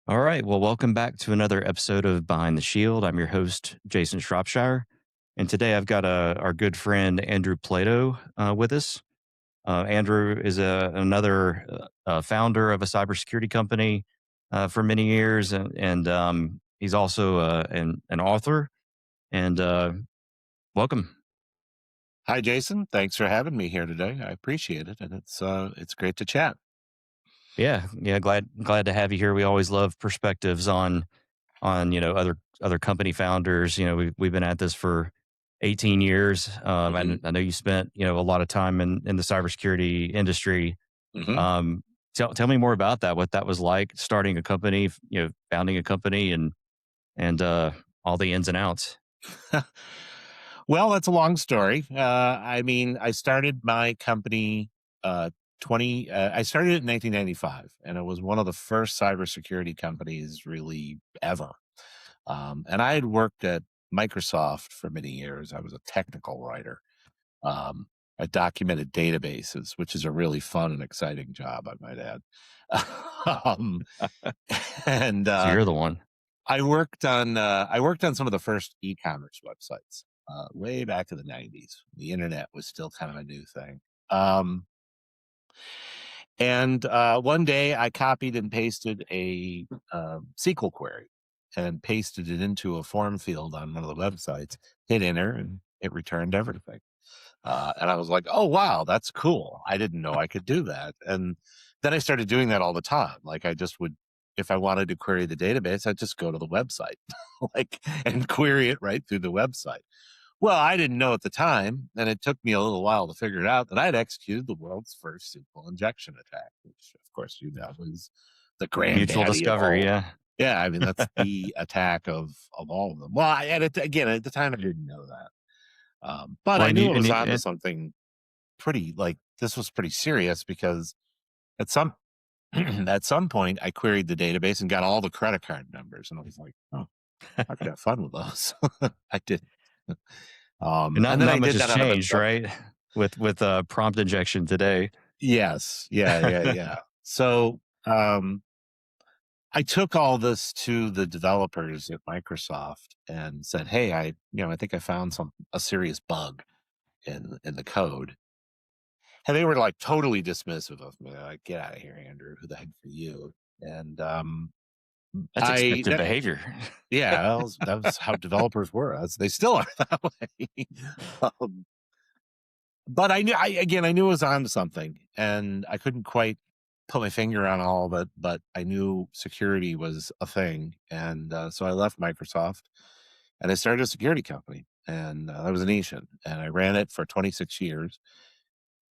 All right. Well, welcome back to another episode of Behind the Shield. I'm your host, Jason Shropshire. And today I've got our good friend, Andrew Plato, with us. Andrew is another founder of a cybersecurity company for many years, and he's also an author. And welcome. Hi, Jason. Thanks for having me here today. I appreciate it, and it's great to chat. Yeah. Glad to have you here. We always love perspectives on other company founders. We've been at this for 18 years. hmm And I know you spent a lot of time in the cybersecurity industry. hmm Um, tell me more about that. What that was like starting a company, founding a company, and all the ins and outs. well, that's a long story. I started my company uh, 20. I started it in 1995, and it was one of the first cybersecurity companies really ever. And I had worked at Microsoft for many years. I was a technical writer. Um, I documented databases, which is a really fun and exciting job, I might add. um, and So you're the one. I worked on some of the first e-commerce websites way back in the 90s. The internet was still kind of a new thing. Um, and One day I copied and pasted a SQL query and pasted it into a form field on one of the websites, hit enter, and it returned everything. And I was like, oh, wow, that's cool. I didn't know I could do that. And then I started doing that all the time. Like I just would, if I wanted to query the database, I'd just go to the website and query it right through the website. Well, I didn't know at the time, and it took me a little while to figure it out that I'd executed the world's first SQL injection attack, which of course you know is the Mutual granddaddy of discovery. all. Yeah. Yeah, I mean that's the attack of all of them. Well, again at the time I didn't know that. But Well, I and knew you, it and, was you, onto and something pretty like this was pretty serious because at some at some point I queried the database and got all the credit card numbers and I was like, oh, I could have fun with those. I did. and And not then I not much did has that out of a changed, right? With prompt injection today. yes, yeah. So I took all this to the developers at Microsoft and said, hey, I think I found a serious bug in the code. And they were like totally dismissive of me. They're like, get out of here, Andrew. Who the heck are you? And That's I, expected that, behavior. yeah, that was how developers were. They still are that way. um, but I knew it was onto something, and I couldn't quite put my finger on all of it. But I knew security was a thing, and so I left Microsoft, and I started a security company, and that was Anishan, and I ran it for 26 years,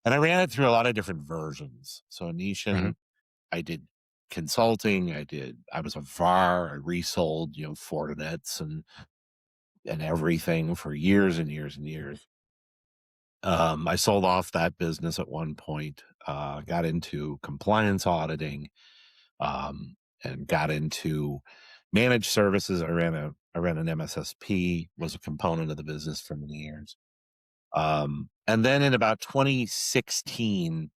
and I ran it through a lot of different versions. So Mhm. Anishan, I did consulting, I was a VAR, I resold, Fortinets and everything for years and years and years. I sold off that business at one point, got into compliance auditing, and got into managed services. I ran an MSSP, was a component of the business for many years. And then in about 2016,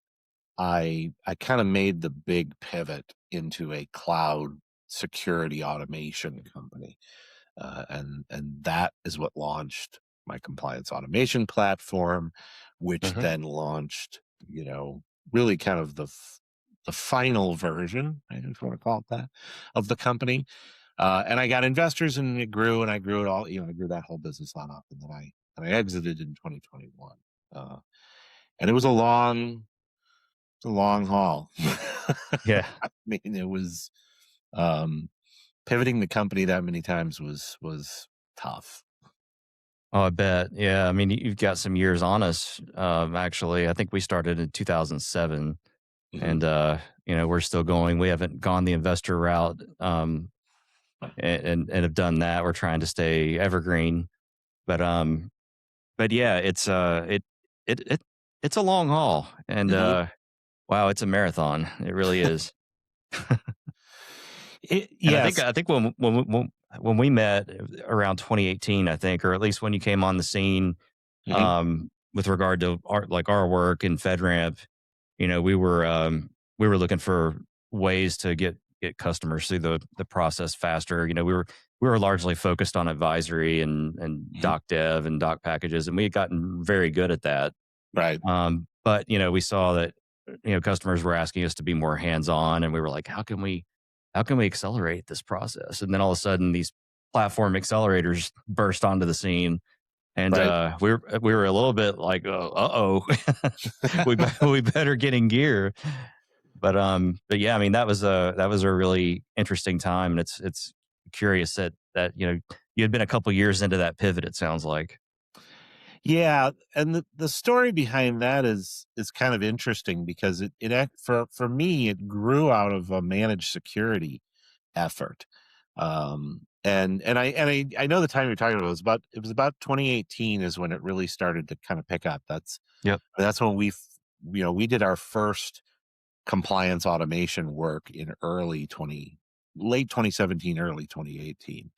I kind of made the big pivot into a cloud security automation company, and that is what launched my compliance automation platform, which Mhm. then launched, really kind of the final version, I just want to call it that, of the company. And I got investors, and it grew, and I grew it all. I grew that whole business line up, and then I exited in 2021. Uh, and it was a long haul. Yeah. I mean, it was um, pivoting the company that many times was tough. Oh, I bet. Yeah. I mean, you've got some years on us. Actually, I think we started in 2007, Mhm. and we're still going. We haven't gone the investor route, and have done that. We're trying to stay evergreen, but but yeah, it it it's a long haul, and Mhm. wow, it's a marathon. It really is. And Yes. I think when we met around 2018, I think, or at least when you came on the scene, Mhm. with regard to our work in FedRAMP, we were looking for ways to get get customers through the process faster. We were largely focused on advisory and Mhm. doc dev and doc packages, and we had gotten very good at that. Right. But we saw that customers were asking us to be more hands on, and we were like, how can we accelerate this process? And then all of a sudden, these platform accelerators burst onto the scene, and Right. we were a little bit like, oh, we better get in gear. But yeah, I mean that was a really interesting time, and it's curious that you had been a couple years into that pivot. It sounds like. Yeah, and the story behind that is kind of interesting because for me it grew out of a managed security effort. And I know the time you're talking about it was about 2018 is when it really started to kind of pick up. Yep. That's when we did our first compliance automation work in late 2017, early 2018.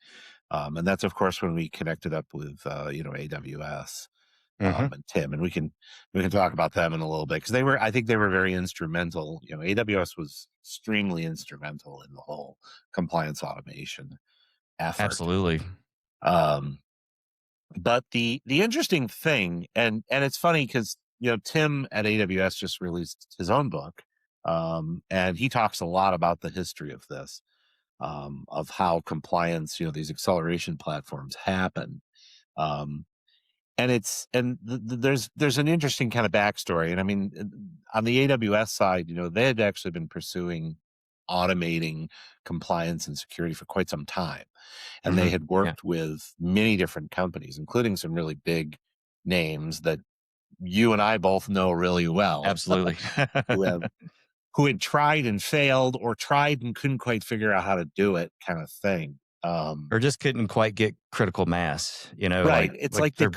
And that's of course when we connected up with AWS, Hmm. and Tim, and we can talk about them in a little bit because I think they were very instrumental. AWS was extremely instrumental in the whole compliance automation effort. Absolutely. Um, but the interesting thing, and it's funny because Tim at AWS just released his own book, and he talks a lot about the history of this, of how compliance, these acceleration platforms happen. Um, there's an interesting kind of backstory, and I mean, on the AWS side, they had actually been pursuing automating compliance and security for quite some time, and they Hmm. had Yeah. worked with many different companies, including some really big names that you and I both know really well, Absolutely. who have who had tried and failed, or tried and couldn't quite figure out how to do it, kind of thing. Or just couldn't quite get critical mass. Right. Like It's like like they're.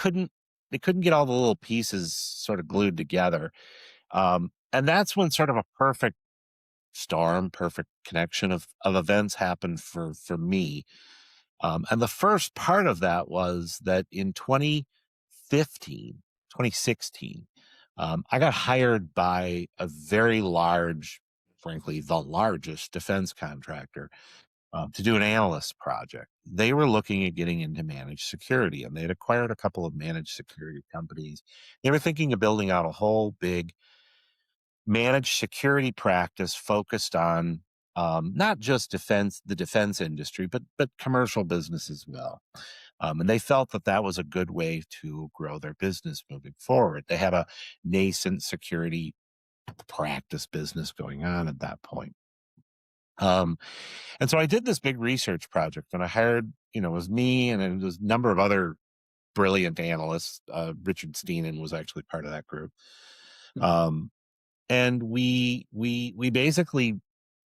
they couldn't get all the little pieces sort of glued together. And that's when sort of a perfect storm, perfect connection of events happened for me. And the first part of that was that in 2015, 2016, I got hired by a very large, frankly, the largest defense contractor, to do an analyst project. They were looking at getting into managed security, and they had acquired a couple of managed security companies. They were thinking of building out a whole big managed security practice focused on, not just the defense industry, but commercial business as well. And they felt that that was a good way to grow their business moving forward. They had a nascent security practice business going on at that point. Um, and so I did this big research project, and I hired, it was me and it was a number of other brilliant analysts. Richard Steenan was actually part of that group. Um, and we basically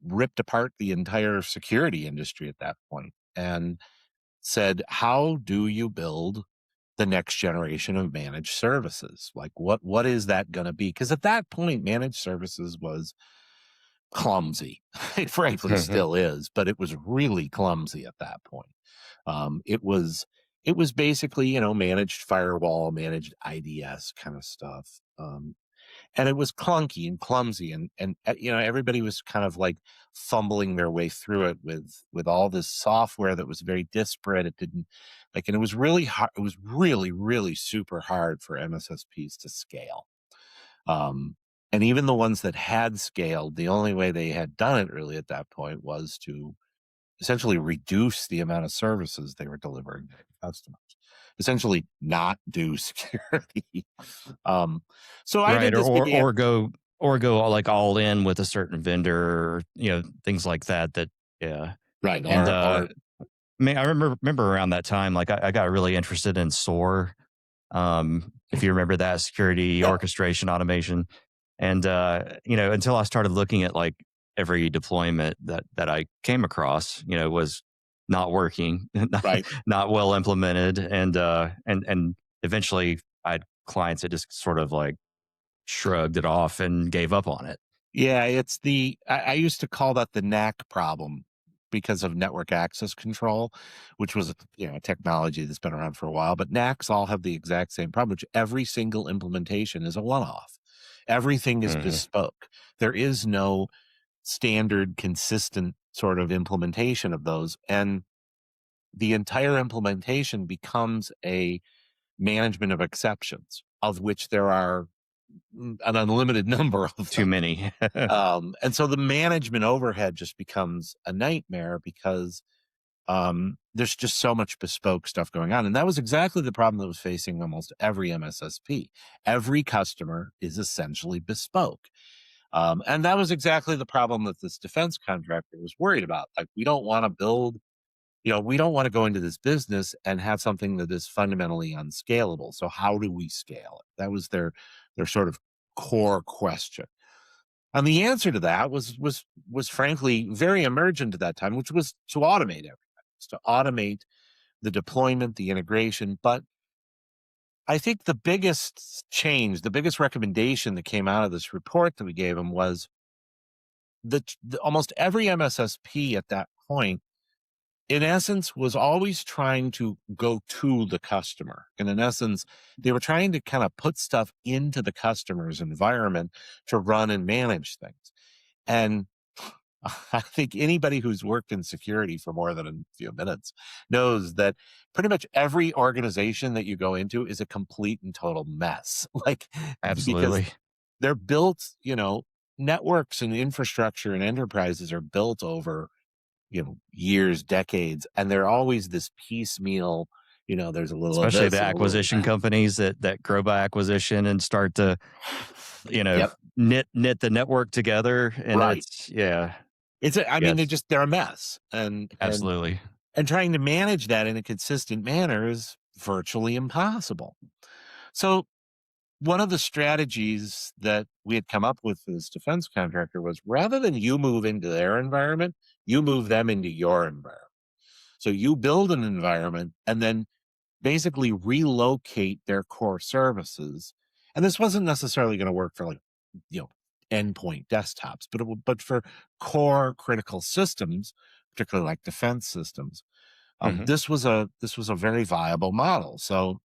ripped apart the entire security industry at that point and said, how do you build the next generation of managed services? Like what is that going to be? Because at that point, managed services was clumsy. It frankly Mhm. still is, but it was really clumsy at that point. It was basically, managed firewall, managed IDS kind of stuff. And it was clunky and clumsy, and everybody was kind of like fumbling their way through it with all this software that was very disparate. It didn't and it was really hard. It was really, really super hard for MSSPs to scale. Um, and even the ones that had scaled, the only way they had done it really at that point was to essentially reduce the amount of services they were delivering to customers, essentially not do security. um, so I Right. did Or, this big or or go or go like all in with a certain vendor, or things like that. Yeah. right, And or I remember around that time, like I got really interested in SOAR. If you remember that, security yeah, orchestration automation. And until I started looking at like every deployment that I came across, was not working, not, right. not well implemented, and eventually I had clients that just sort of like shrugged it off and gave up on it. Yeah, I used to call that the knack problem because of network access control, which was a technology that's been around for a while. But NACs all have the exact same problem, which every single implementation is a one-off. Everything is Hmm. bespoke. There is no standard, consistent sort of implementation of those. And the entire implementation becomes a management of exceptions, of which there are an unlimited number of Too them. many. And so the management overhead just becomes a nightmare because there's just so much bespoke stuff going on. And that was exactly the problem that was facing almost every MSSP. Every customer is essentially bespoke. And that was exactly the problem that this defense contractor was worried about. Like, we don't want to build, we don't want to go into this business and have something that is fundamentally unscalable. So how do we scale it? That was their sort of core question. And the answer to that was frankly very emergent at that time, which was to automate everything, to automate the deployment, the integration. But I think the biggest change, the biggest recommendation that came out of this report that we gave them was that almost every MSSP at that point, in essence, was always trying to go to the customer. And in essence, they were trying to kind of put stuff into the customer's environment to run and manage things. And I think anybody who's worked in security for more than a few minutes knows that pretty much every organization that you go into is a complete and total mess. Like, because Absolutely. they're built, networks and infrastructure and enterprises are built over, years, decades, and they're always this piecemeal, there's a little of Especially this the and a little of acquisition that. companies that grow by acquisition and start to, Yep. knit the network together. And Right. it's, yeah, I mean, yes, they're a mess. absolutely. And trying to manage that in a consistent manner is virtually impossible. So one of the strategies that we had come up with for this defense contractor was, rather than you move into their environment, you move them into your environment. So you build an environment and then basically relocate their core services. And this wasn't necessarily going to work for, like, you know, endpoint desktops, but for core critical systems, particularly like defense systems. Mhm. This was a very viable model. So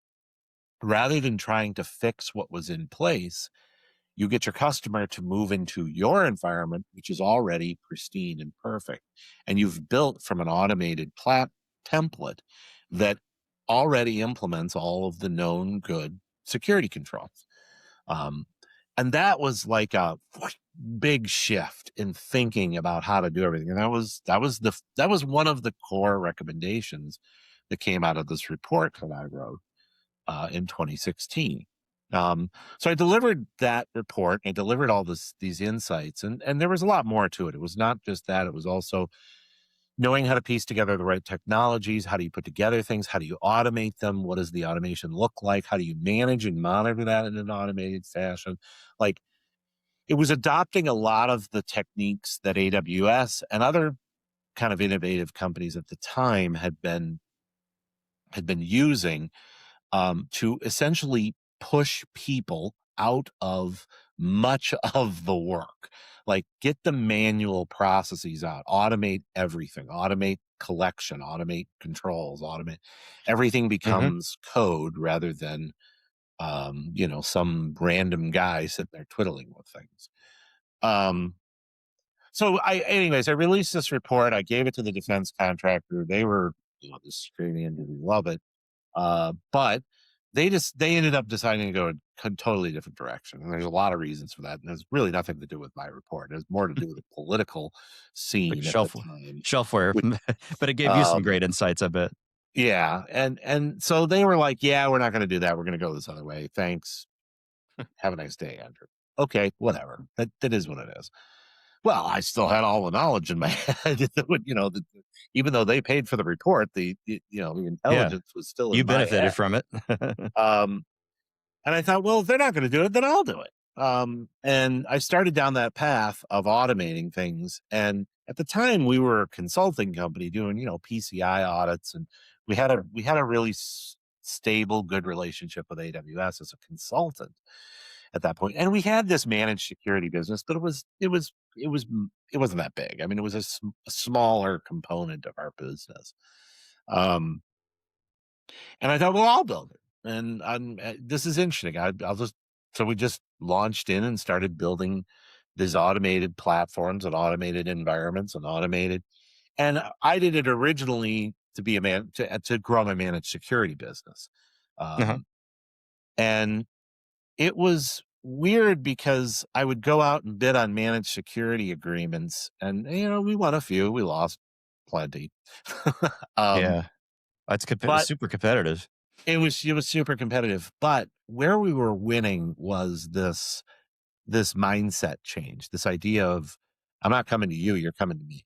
rather than trying to fix what was in place, you get your customer to move into your environment, which is already pristine and perfect. And you've built from an automated template that already implements all of the known good security controls. Um, and that was like a big shift in thinking about how to do everything. And that was one of the core recommendations that came out of this report that I wrote in 2016. Um, so I delivered that report. I delivered all these insights, and there was a lot more to it. It was not just that; it was also knowing how to piece together the right technologies. How do you put together things? How do you automate them? What does the automation look like? How do you manage and monitor that in an automated fashion? Like, it was adopting a lot of the techniques that AWS and other kind of innovative companies at the time had been using, to essentially push people out of much of the work. Like, get the manual processes out, automate everything, automate collection, automate controls, automate everything Mhm. becomes code rather than, some random guy sitting there twiddling with things. Um, anyways, I released this report. I gave it to the defense contractor. They were, just screaming, "Did we love it?" But they ended up deciding to go a totally different direction, and there's a lot of reasons for that. And there's really nothing to do with my report. It has more to do with the political Like scene at the time. shelfware, Which, but it gave you some um, great insights, I bet. yeah, and so they were like, "Yeah, we're not going to do that. We're going to go this other way. Thanks. Have a nice day, Andrew." Okay, whatever. That is what it is. Well, I still had all the knowledge in my head. Even though they paid for the report, the Yeah, intelligence was still you in my benefited head. from it. Um, And I thought, well, if they're not going to do it, then I'll do it. And I started down that path of automating things. And at the time, we were a consulting company doing, PCI audits, and we had a really stable, good relationship with AWS as a consultant at that point. And we had this managed security business, but it wasn't that big. I mean, it was a smaller component of our business. Um, and I thought, well, I'll build it. And this is interesting. I'll just, so we just launched in and started building these automated platforms and automated environments and automated. And I did it originally to be a man to grow my managed security business. Uh-huh. Um, and it was weird because I would go out and bid on managed security agreements, and we won a few, we lost plenty. um, Yeah. It's but super competitive. it was super competitive. But where we were winning was this mindset change, this idea of I'm not coming to you, you're coming to me.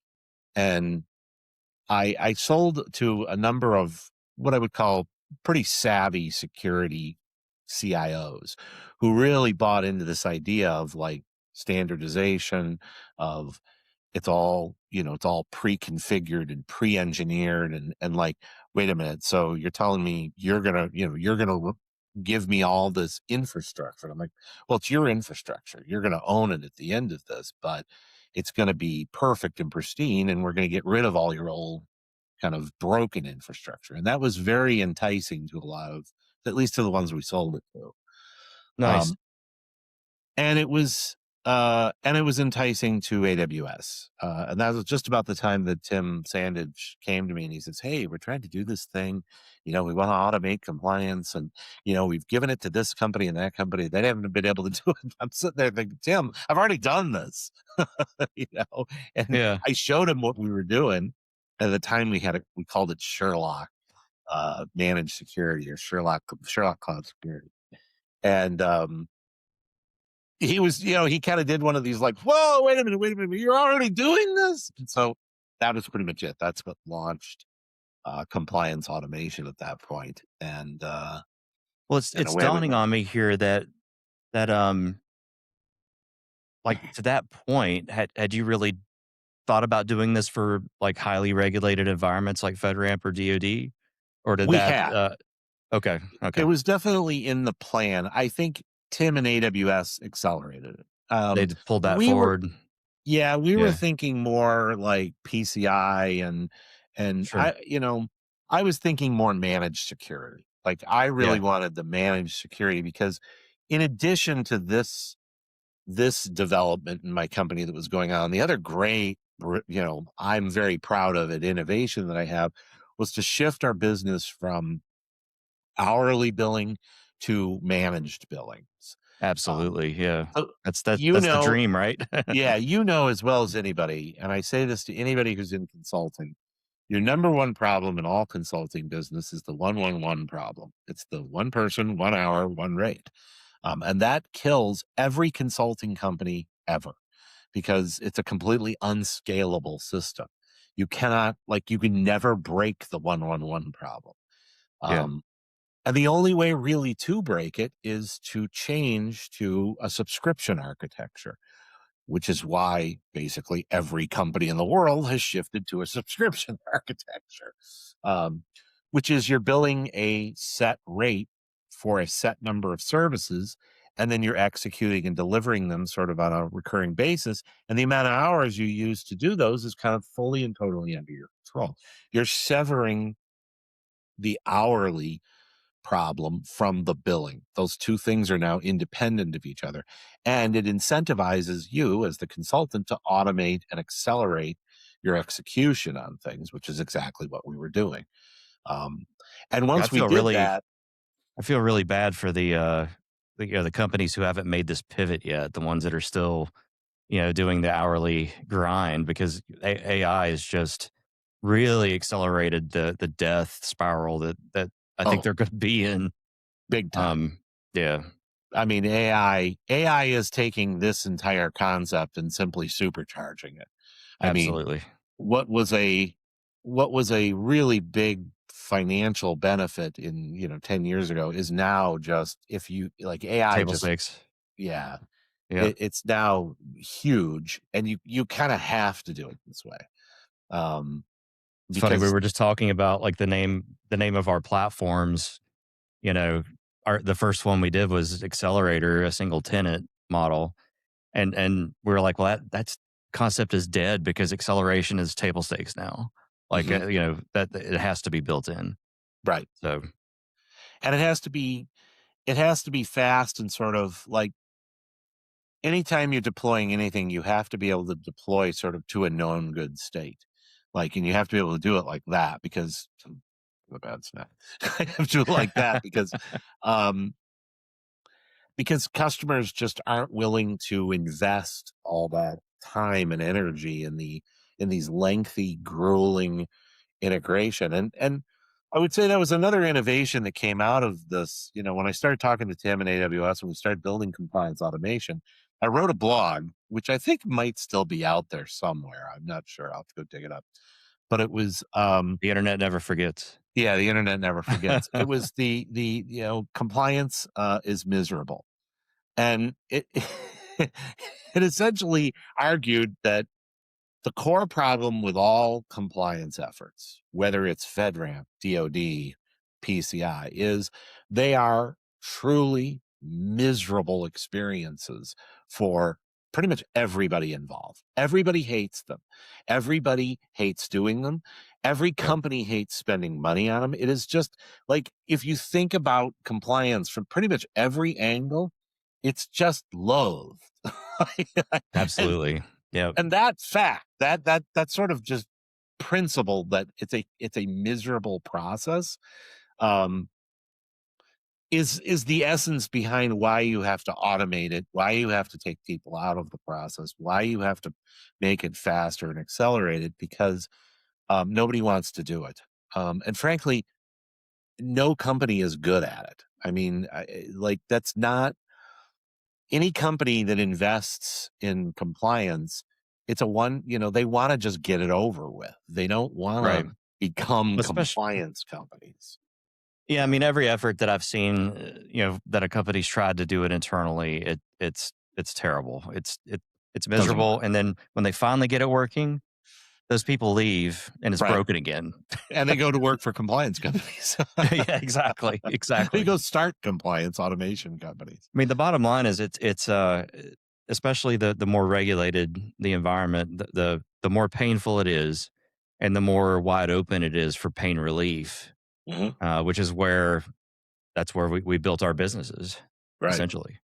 And I sold to a number of what I would call pretty savvy security CIOs who really bought into this idea of like standardization, of it's all pre-configured and pre-engineered, and like, wait a minute, so you're telling me you're gonna give me all this infrastructure? I'm like, well, it's your infrastructure. You're gonna own it at the end of this, but it's gonna be perfect and pristine, and we're gonna get rid of all your old kind of broken infrastructure. And that was very enticing to a lot of, at least to the ones we sold it to. Nice. Um, and it was enticing to AWS. And that was just about the time that Tim Sandage came to me and he says, "Hey, we're trying to do this thing. We want to automate compliance, and we've given it to this company and that company. They haven't been able to do it." I'm sitting there thinking, Tim, I've already done this. you know, and Yeah. I showed him what we were doing. At the time we called it Sherlock managed security, or Sherlock Cloud Security. And he kind of did one of these like, whoa, wait a minute, you're already doing this. And so that was pretty much it. That's what launched compliance automation at that point. Well, And it's away we dawning went. on me here that like, to that point, had you really thought about doing this for, like, highly regulated environments like FedRAMP or DoD? Or did We that, had. okay, It okay. was definitely in the plan. I think Tim and AWS accelerated it. They pulled that We were forward. Yeah, we were Yeah, thinking more like PCI, and sure. I was thinking more managed security. Like, I really Yeah, wanted the managed security because in addition to this development in my company that was going on, the other great, I'm very proud of it, innovation that I have, was to shift our business from hourly billing to managed billings. Um, absolutely, yeah. so you That's the know dream, right? yeah, as well as anybody, and I say this to anybody who's in consulting, your number one problem in all consulting business is the 111 problem. It's the one person, 1 hour, one rate. And that kills every consulting company ever because it's a completely unscalable system. You can never break the 111 problem. Yeah, Um, and the only way really to break it is to change to a subscription architecture, which is why basically every company in the world has shifted to a subscription architecture, um, which is you're billing a set rate for a set number of services, and then you're executing and delivering them sort of on a recurring basis. And the amount of hours you use to do those is kind of fully and totally under your control. You're severing the hourly problem from the billing. Those two things are now independent of each other. And it incentivizes you as the consultant to automate and accelerate your execution on things, which is exactly what we were doing. Um, and yeah, once we did that, I feel really bad for the companies who haven't made this pivot yet, the ones that are still, doing the hourly grind because AI is just really accelerated the death spiral that I think oh, they're gonna be in. big time. Um, yeah, I mean, AI is taking this entire concept and simply supercharging it. I mean, absolutely. what was a what was a really big financial benefit in 10 years ago is now just, if you like, AI Table just, stakes. yeah, Yeah. it's now huge, and you kind of have to do it this way, um It's funny, we because were just talking about, like, the name of our platforms, you know, the first one we did was Accelerator, a single tenant model, and we were like, "Well, that's concept is dead because acceleration is table stakes now." Like, Mhm, that it has to be built in. right. So, And it has to be fast, and sort of like, anytime you're deploying anything, you have to be able to deploy sort of to a known good state. Like, and you have to be able to do it like that because the bad snap. I have to do it like that um, because customers just aren't willing to invest all that time and energy in these lengthy, grueling integration. And I would say that was another innovation that came out of this. You know, when I started talking to Tim and AWS and we started building compliance automation, I wrote a blog, which I think might still be out there somewhere. I'm not sure. I'll have to go dig it up. But it was The internet never forgets. yeah, the internet never forgets. It was the compliance is miserable. And it it essentially argued that the core problem with all compliance efforts, whether it's FedRAMP, DoD, PCI, is they are truly miserable experiences for pretty much everybody involved. Everybody hates them. Everybody hates doing them. Every Yep, company hates spending money on them. It is just like if you think about compliance from pretty much every angle, it's just loathed. and absolutely. Yep, and that fact, that sort of just principle that it's a miserable process, um, is the essence behind why you have to automate it, why you have to take people out of the process, why you have to make it faster and accelerate it because nobody wants to do it. And frankly, no company is good at it. I mean, like that's not any company that invests in compliance, it's a one, they want to just get it over with. They don't want right. to become Especially, compliance companies. yeah. I mean, every effort that I've seen, that a company's tried to do it internally, it's terrible. It's Doesn't miserable. work. And then when they finally get it working, those people leave and it's Right. broken again. And they go to work for compliance companies. Yeah, exactly, They exactly. go start compliance automation companies. I mean, the bottom line is especially the more regulated the environment, the more painful it is, and the more wide open it is for pain relief, Mhm. which is where that's where we built our businesses, Right. essentially.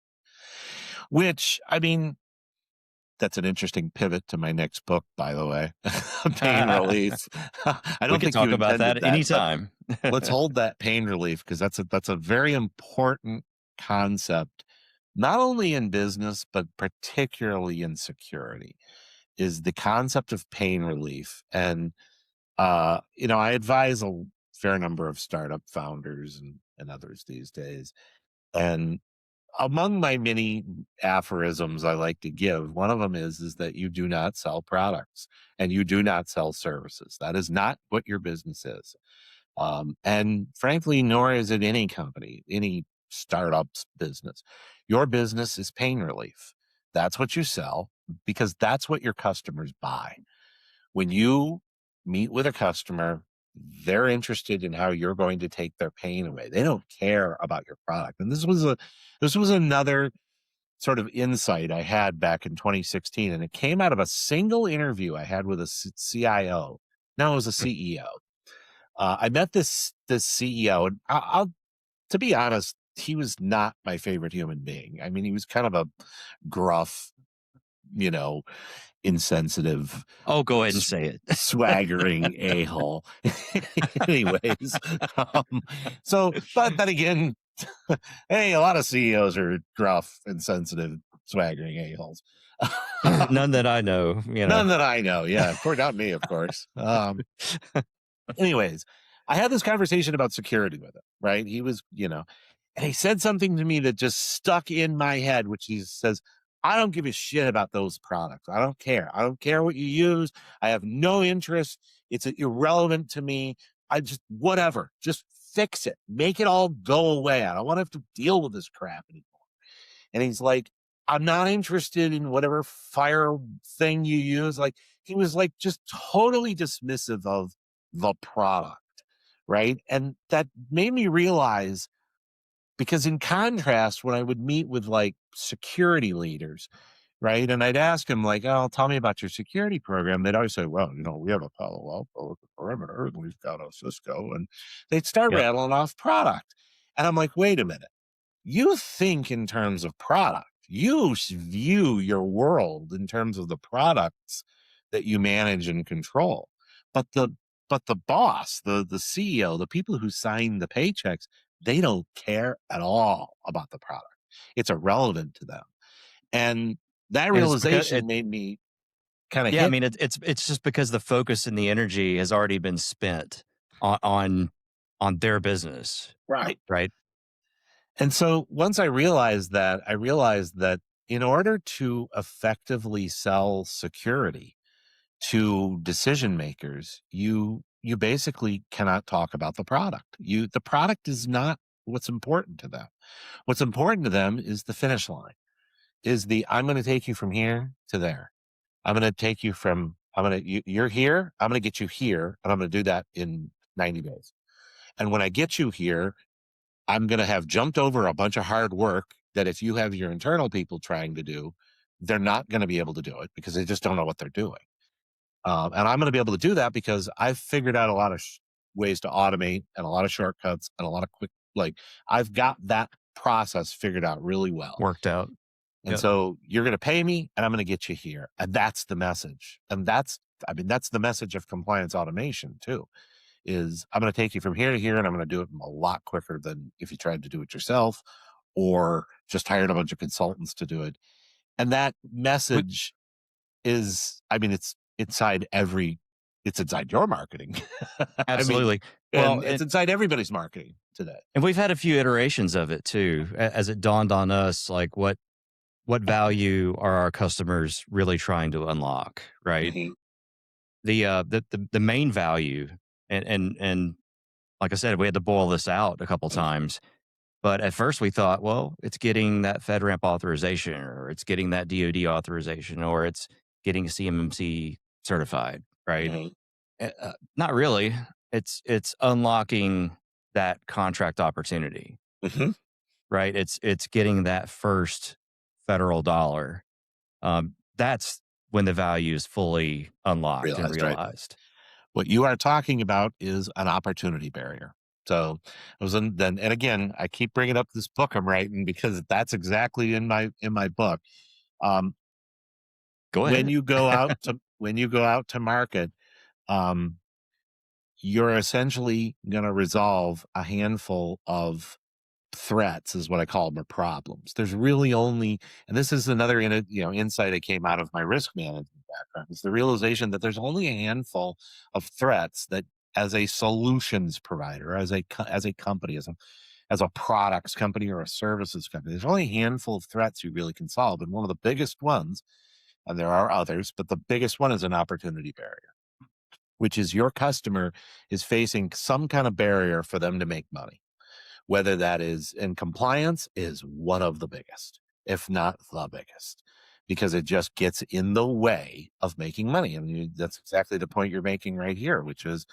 Which, I mean, that's an interesting pivot to my next book, by the way. Pain relief. I We don't could think you talk about intended that that, but anytime. let's hold that pain relief because that's a very important concept, not only in business but particularly in security. Is the concept of pain relief, and I advise a fair number of startup founders and others these days, and among my many aphorisms I like to give, one of them is that you do not sell products and you do not sell services. That is not what your business is. And frankly, nor is it any company, any startup's business. Your business is pain relief. That's what you sell because that's what your customers buy. When you meet with a customer, they're interested in how you're going to take their pain away. They don't care about your product. And this was another sort of insight I had back in 2016, and it came out of a single interview I had with a CIO. No, it was a CEO. I met this CEO, and to be honest, he was not my favorite human being. I mean, he was kind of a gruff, you know, insensitive, Oh, go ahead and s- say it. swaggering a hole. Anyways, um, but then again, hey, a lot of CEOs are gruff, insensitive, swaggering a holes. None that I know. None that I know. Yeah, of course, not me, of course. Anyways, I had this conversation about security with him, right? He was, and he said something to me that just stuck in my head, which he says, I don't give a shit about those products. I don't care. I don't care what you use. I have no interest. It's irrelevant to me. I just, whatever, just fix it. Make it all go away. I don't want to have to deal with this crap anymore. And he's like, I'm not interested in whatever fire thing you use. Like, he was like just totally dismissive of the product. Right. And that made me realize, because in contrast, when I would meet with like security leaders, right, and I'd ask them, like, oh, tell me about your security program, they'd always say, well, we have a Palo Alto with a perimeter, and we've got a Cisco. And they'd start Yep. rattling off product. And I'm like, wait a minute. You think in terms of product. You view your world in terms of the products that you manage and control. But the boss, the CEO, the people who sign the paychecks, they don't care at all about the product. It's irrelevant to them. And that And it's because realization made me kind of yeah, I hit mean, it's just because the focus and the energy has already been spent on on their business, right. right? And so once I realized that in order to effectively sell security to decision makers, you basically cannot talk about the product. The product is not what's important to them. What's important to them is the finish line. Is the I'm going to take you from here to there. I'm going to take you from you're here, I'm going to get you here, and I'm going to do that in 90 days. And when I get you here, I'm going to have jumped over a bunch of hard work that if you have your internal people trying to do, they're not going to be able to do it because they just don't know what they're doing. And I'm going to be able to do that because I've figured out a lot of ways to automate and a lot of shortcuts and a lot of quick, like I've got that process figured out really well. Worked out. And Yep. so you're going to pay me and I'm going to get you here. And that's the message. And that's the message of compliance automation too, is I'm going to take you from here to here and I'm going to do it a lot quicker than if you tried to do it yourself or just hired a bunch of consultants to do it. And that We message is, I mean, it's inside your marketing. I mean, absolutely. Well, and it's inside everybody's marketing today. and we've had a few iterations of it too, as it dawned on us, like what value are our customers really trying to unlock, right? Mhm, The main value, and like I said, we had to boil this out a couple mhm, times. But at first we thought, well, it's getting that FedRAMP authorization, or it's getting that DoD authorization, or it's getting CMMC certified, right? mhm, Not really. It's unlocking that contract opportunity, mhm. right? It's getting that first federal dollar. That's when the value is fully unlocked and Realized, right? realized. What you are talking about is an opportunity barrier. So I was in then, and again, I keep bringing up this book I'm writing because that's exactly in my book. Um, Go ahead. when you go out to market, um, you're essentially going to resolve a handful of threats is what I call them, or problems. There's really only, and this is another insight that came out of my risk management background, is the realization that there's only a handful of threats that, as a solutions provider, as a company, as a products company or a services company, there's only a handful of threats you really can solve, and one of the biggest ones, and there are others, but the biggest one is an opportunity barrier, which is your customer is facing some kind of barrier for them to make money, whether that is in compliance is one of the biggest, if not the biggest, because it just gets in the way of making money. And that's exactly the point you're making right here, which is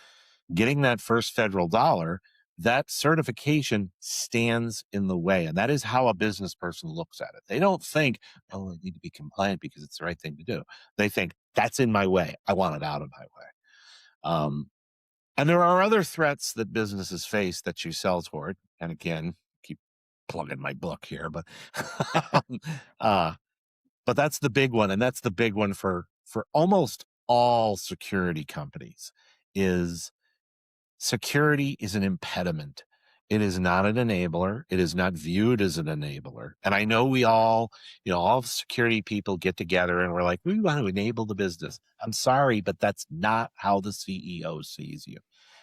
getting that first federal dollar. That certification stands in the way. And that is how a business person looks at it. They don't think, oh, I need to be compliant because it's the right thing to do. They think that's in my way. I want it out of my way. Um, and there are other threats that businesses face that you sell toward. And again, keep plugging my book here, but uh, but that's the big one, and that's the big one for almost all security companies. Is Security is an impediment. It is not an enabler. It is not viewed as an enabler. And I know we all, all security people get together and we're like, we want to enable the business. I'm sorry, but that's not how the CEO sees you.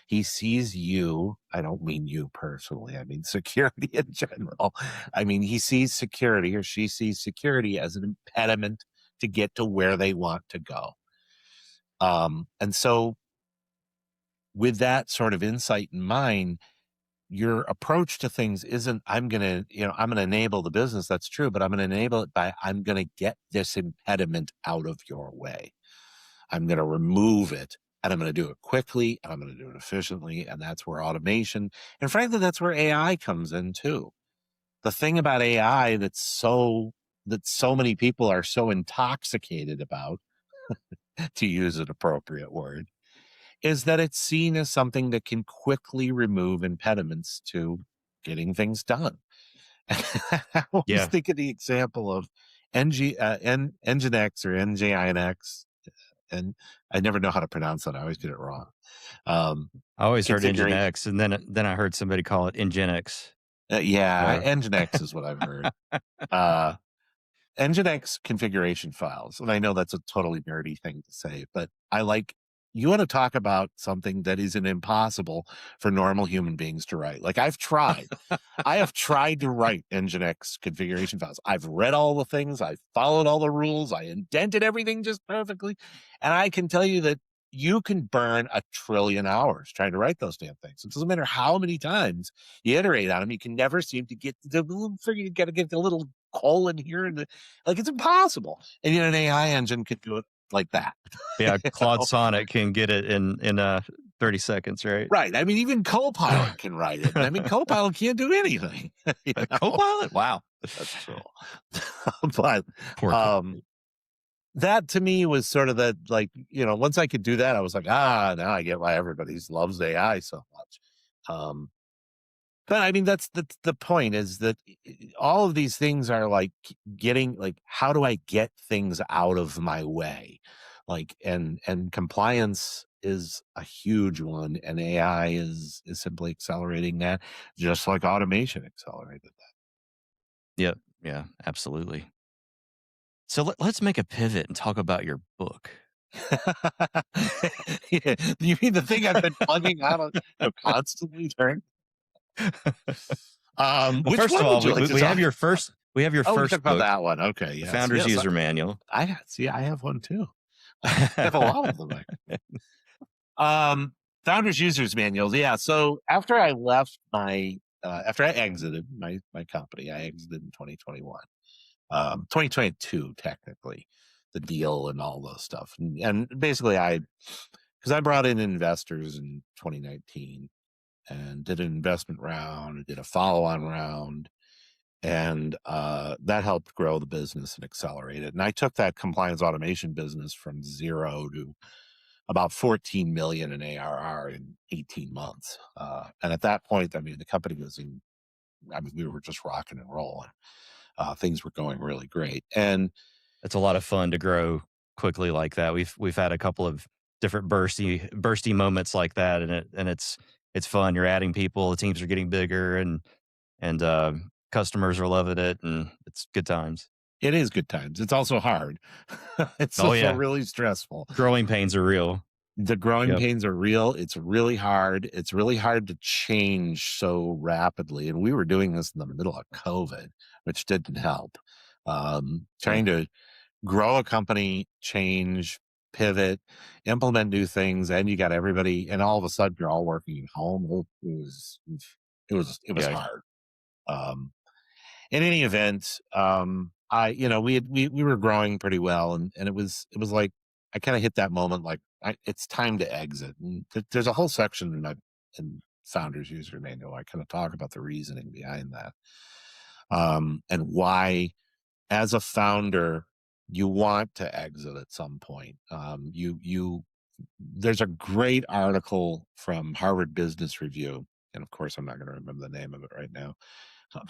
He sees you. I don't mean you personally. I mean security in general. I mean, he sees security, or she sees security as an impediment to get to where they want to go. And so with that sort of insight in mind, your approach to things isn't I'm going to enable the business. That's true, but I'm going to enable it by I'm going to get this impediment out of your way. I'm going to remove it, and I'm going to do it quickly, and I'm going to do it efficiently, and that's where automation, and frankly that's where AI comes in too. The thing about AI that so many people are so intoxicated about, to use an appropriate word, is that it's seen as something that can quickly remove impediments to getting things done. I always Yeah, think of the example of Nginx or Nginx, and I never know how to pronounce that. I always get it wrong. Um, I always heard Engine configuration. X, and then I heard somebody call it Nginx. Yeah, Uh, Nginx is what I've heard. Uh, Nginx configuration files. And I know that's a totally nerdy thing to say, but you want to talk about something that isn't impossible for normal human beings to write. Like I have tried to write Nginx configuration files. I've read all the things, I've followed all the rules, I indented everything just perfectly. And I can tell you that you can burn 1,000,000,000,000 hours trying to write those damn things. It doesn't matter how many times you iterate on them, you can never seem to get the little figure, you got to get the little colon here. Like it's impossible. And yet an AI engine could do it like that. yeah, You Claude know? Sonnet can get it in 30 seconds, right? Right. I mean, even Copilot can write it. And I mean, Copilot can't do anything. You know? Copilot? Wow. That's true. But Poor um Copilot. that to me was sort of the like, once I could do that, I was like, now I get why everybody loves AI so much. Um but I mean that's the point is that all of these things are like getting like how do I get things out of my way? Like and compliance is a huge one and AI is simply accelerating that just like automation accelerated Yep. Yeah, absolutely. So let's make a pivot and talk about your book. that. Yeah, you mean the thing I've been plugging out on constantly during? Well, Which first of one all, would you we, like we to we have talk your about? We can talk first about book, that one. Okay, The yes, Founder's yes. User Manual. I have one too. I have a lot of them. Um, Founders Users Manuals. Yeah. So after I left after I exited my company, I exited in 2021, 2022 technically, the deal and all those stuff, and basically because I brought in investors in 2019 and did an investment round, and did a follow-on round, and that helped grow the business and accelerate it. And I took that compliance automation business from zero to about 14 million in ARR in 18 months. And at that point, I mean, the company I mean, we were just rocking and rolling. Things were going really great. And It's a lot of fun to grow quickly like that. We've had a couple of different bursty moments like that, and it's fun. You're adding people, the teams are getting bigger, and customers are loving it, and it's good times. it is good times. It's also hard. It's Oh also yeah, really stressful. growing pains are real. The growing Yep. pains are real. It's really hard. It's really hard to change so rapidly. And we were doing this in the middle of COVID, which didn't help. Yeah. Trying to grow a company, change, pivot, implement new things, and you got everybody, and all of a sudden you're all working at home. It was Yeah. hard. Um, in any event, we were growing pretty well, and it was like I kind of hit that moment like it's time to exit. And there's a whole section in Founders User Manual. I kind of talk about the reasoning behind that, and why as a founder you want to exit at some point. There's a great article from Harvard Business Review, and of course I'm not going to remember the name of it right now,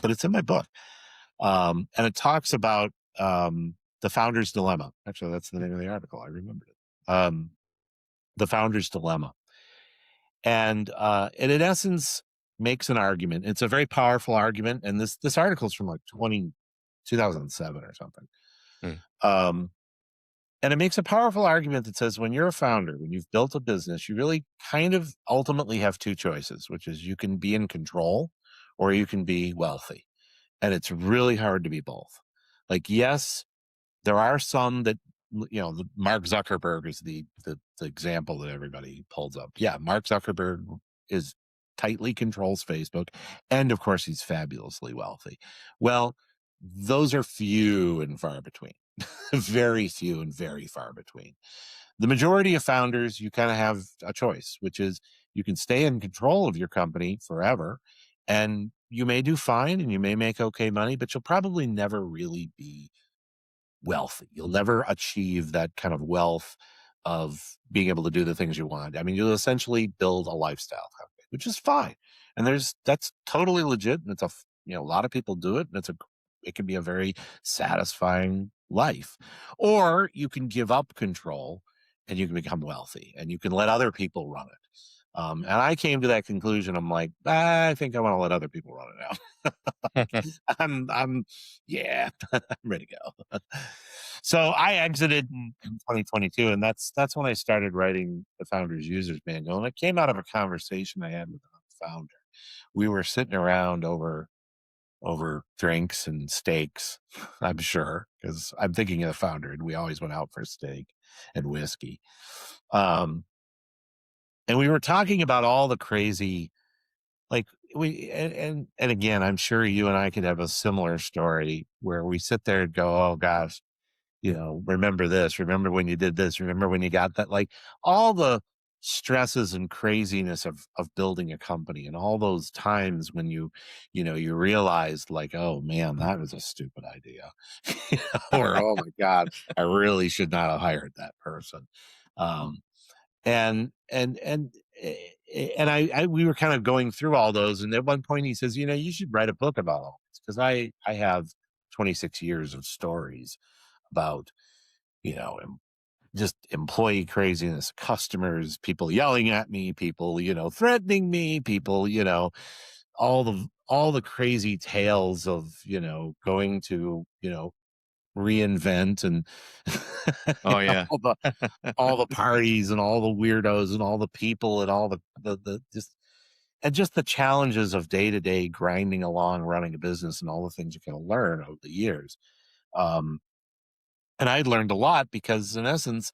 but it's in my book, and it talks about the founder's dilemma. Actually, that's the name of the article. I remembered it. The founder's dilemma, and it in essence makes an argument. It's a very powerful argument, and this article is from like 2007 or something. Mm. Um, and it makes a powerful argument that says when you're a founder, when you've built a business, you really kind of ultimately have two choices, which is you can be in control or you can be wealthy. And it's really hard to be both. Like, yes, there are some that, Mark Zuckerberg is the example that everybody pulls up. Yeah, Mark Zuckerberg is tightly controls Facebook. And of course, he's fabulously wealthy. Well, those are few and far between. Very few and very far between. The majority of founders, you kind of have a choice, which is you can stay in control of your company forever and you may do fine and you may make okay money, but you'll probably never really be wealthy. You'll never achieve that kind of wealth of being able to do the things you want. I mean, you'll essentially build a lifestyle company, which is fine. And that's totally legit. And it's a a lot of people do it, and it can be a very satisfying life. Or you can give up control and you can become wealthy and you can let other people run it. And I came to that conclusion. I'm like, I think I want to let other people run it now. Like, yeah, I'm ready to go. So I exited in 2022, and that's when I started writing the Founder's Users Manual. And it came out of a conversation I had with a founder. We were sitting around over drinks and steaks, I'm sure, because I'm thinking of the founder, and we always went out for steak and whiskey. Um, and we were talking about all the crazy, like and again, I'm sure you and I could have a similar story where we sit there and go, oh gosh, remember this, remember when you did this, remember when you got that, like all the stresses and craziness of building a company and all those times when you realized like, oh man, that was a stupid idea. Or oh my God, I really should not have hired that person. Um, and we were kind of going through all those, and at one point he says, you should write a book about all this, because I have 26 years of stories about you know just employee craziness, customers, people yelling at me, people threatening me, people all the crazy tales of going to reinvent and Oh, yeah. all the parties and all the weirdos and all the people and all just the challenges of day to day grinding along, running a business, and all the things you can learn over the years. Um, and I learned a lot because, in essence,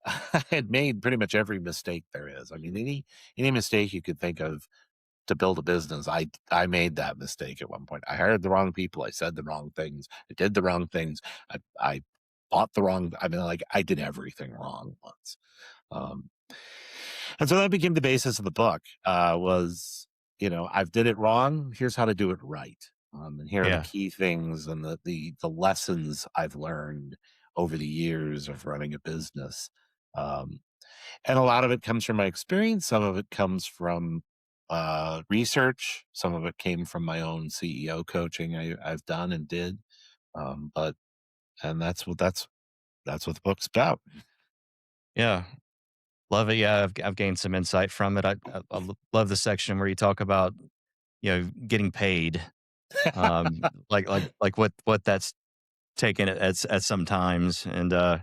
I had made pretty much every mistake there is. I mean, any mistake you could think of to build a business, I made that mistake at one point. I hired the wrong people. I said the wrong things. I did the wrong things. I bought the wrong. I mean, like I did everything wrong once. Um, and so that became the basis of the book. Was I've did it wrong. Here's how to do it right. And here are the Yeah. key things and the lessons I've learned over the years of running a business. Um, and a lot of it comes from my experience. Some of it comes from research. Some of it came from my own CEO coaching I've done and did. But and that's what the book's about. Yeah. Love it. Yeah. I've gained some insight from it. Love the section where you talk about, getting paid. Like what that's taken at some times. And, I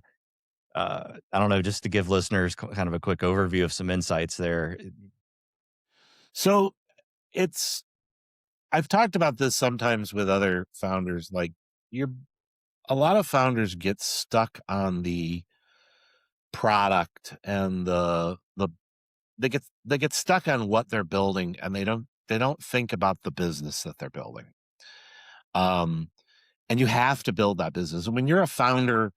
don't know, just to give listeners kind of a quick overview of some insights there. So it's I've talked about this sometimes with other founders. Like you're a lot of founders get stuck on the product and they get stuck on what they're building, and they don't think about the business that they're building. Um, and you have to build that business. And when you're a founder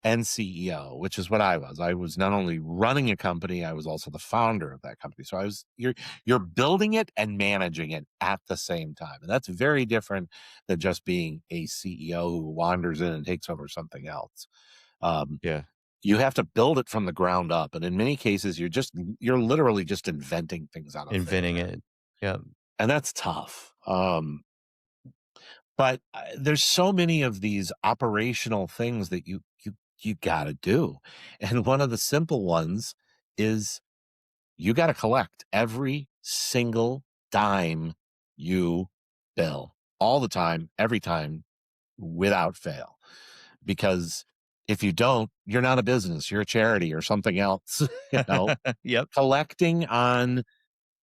and CEO, which is what I was not only running a company, I was also the founder of that company. So you're building it and managing it at the same time. And that's very different than just being a CEO who wanders in and takes over something else. Um, Yeah. you have to build it from the ground up. And in many cases, you're literally just inventing things out of thin Inventing air. it. Yeah. And that's tough. But there's so many of these operational things that you got to do. And one of the simple ones is you got to collect every single dime you bill all the time, every time, without fail. Because if you don't, you're not a business, you're a charity or something else. you know, Yep. Collecting on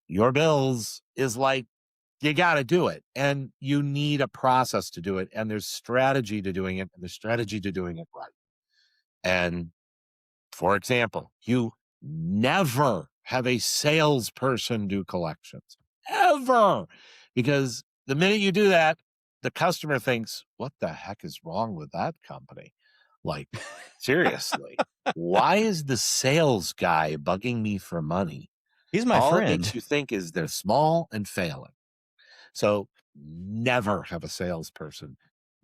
your bills is like, you got to do it, and you need a process to do it, and there's strategy to doing it, and there's strategy to doing it right. And for example, you never have a salesperson do collections, ever, because the minute you do that, the customer thinks, what the heck is wrong with that company? Like, seriously, why is the sales guy bugging me for money? He's my All it friend. makes you think is they're small and failing. So never have a salesperson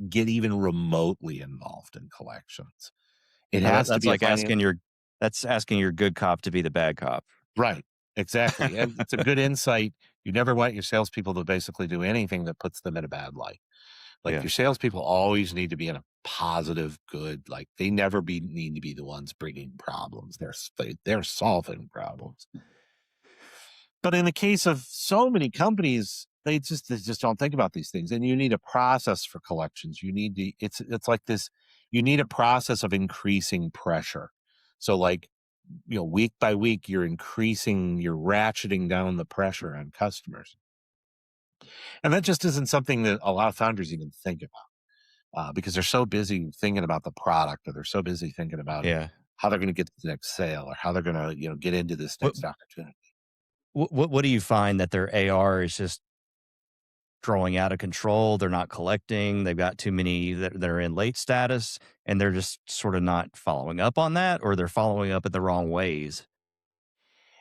get even remotely involved in collections. It Now has to that's be a like finance. asking your good cop to be the bad cop. Right. Exactly. And it's a good insight You never want your salespeople to basically do anything that puts them in a bad light. Like, Yeah. your salespeople always need to be in a positive, good, like, they never need to be the ones bringing problems. They're solving problems. But in the case of so many companies, they just don't think about these things. And you need a process for collections. You need to it's like this, you need a process of increasing pressure. So, like, week by week, you're ratcheting down the pressure on customers. And that just isn't something that a lot of founders even think about, because they're so busy thinking about the product, or they're so busy thinking about Yeah. how they're going to get to the next sale, or how they're going to, get into this What next opportunity. what do you find that their AR is just growing out of control? They're not collecting. They've got too many that are in late status, and they're just sort of not following up on that, or they're following up in the wrong ways.